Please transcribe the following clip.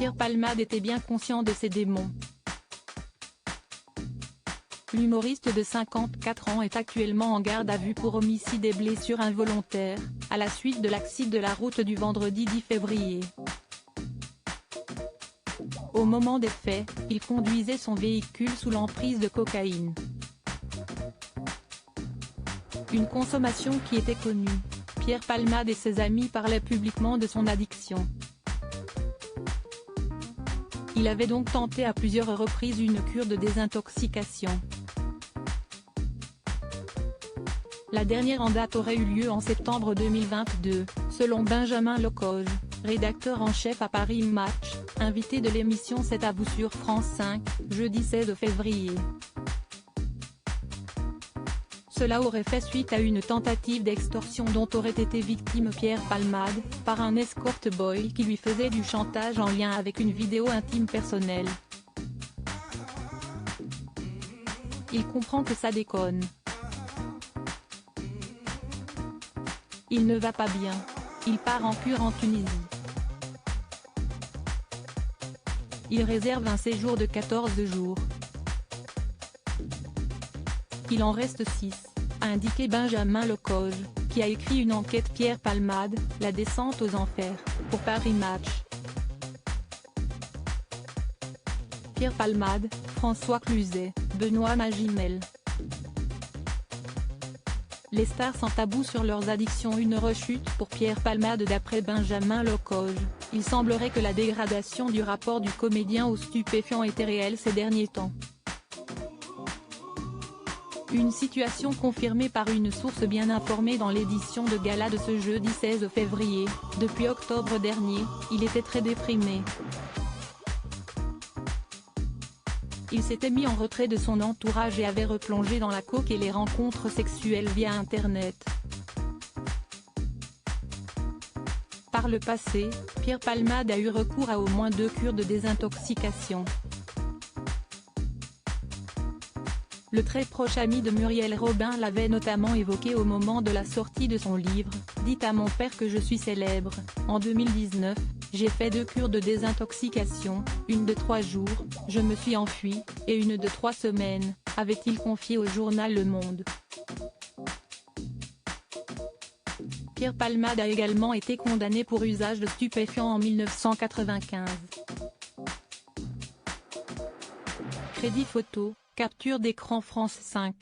Pierre Palmade était bien conscient de ses démons. L'humoriste de 54 ans est actuellement en garde à vue pour homicide et blessure involontaire, à la suite de l'accident de la route du vendredi 10 février. Au moment des faits, il conduisait son véhicule sous l'emprise de cocaïne. Une consommation qui était connue. Pierre Palmade et ses amis parlaient publiquement de son addiction. Il avait donc tenté à plusieurs reprises une cure de désintoxication. La dernière en date aurait eu lieu en septembre 2022, selon Benjamin Lecoge, rédacteur en chef à Paris Match, invité de l'émission C'est à vous sur France 5, jeudi 16 février. Cela aurait fait suite à une tentative d'extorsion dont aurait été victime Pierre Palmade, par un escort boy qui lui faisait du chantage en lien avec une vidéo intime personnelle. Il comprend que ça déconne. Il ne va pas bien. Il part en cure en Tunisie. Il réserve un séjour de 14 jours. Il en reste 6, a indiqué Benjamin Lecoge, qui a écrit une enquête Pierre Palmade, la descente aux enfers, pour Paris Match. Pierre Palmade, François Cluzet, Benoît Magimel. Les stars sans tabou sur leurs addictions. Une rechute pour Pierre Palmade. D'après Benjamin Lecoge, il semblerait que la dégradation du rapport du comédien aux stupéfiants était réelle ces derniers temps. Une situation confirmée par une source bien informée dans l'édition de gala de ce jeudi 16 février. Depuis octobre dernier, il était très déprimé. Il s'était mis en retrait de son entourage et avait replongé dans la coke et les rencontres sexuelles via Internet. Par le passé, Pierre Palmade a eu recours à au moins 2 cures de désintoxication. Le très proche ami de Muriel Robin l'avait notamment évoqué au moment de la sortie de son livre « Dites à mon père que je suis célèbre ». En 2019, j'ai fait 2 cures de désintoxication, une de 3 jours, je me suis enfui, et une de 3 semaines, avait-il confié au journal Le Monde. Pierre Palmade a également été condamné pour usage de stupéfiants en 1995. Crédit photo, capture d'écran France 5.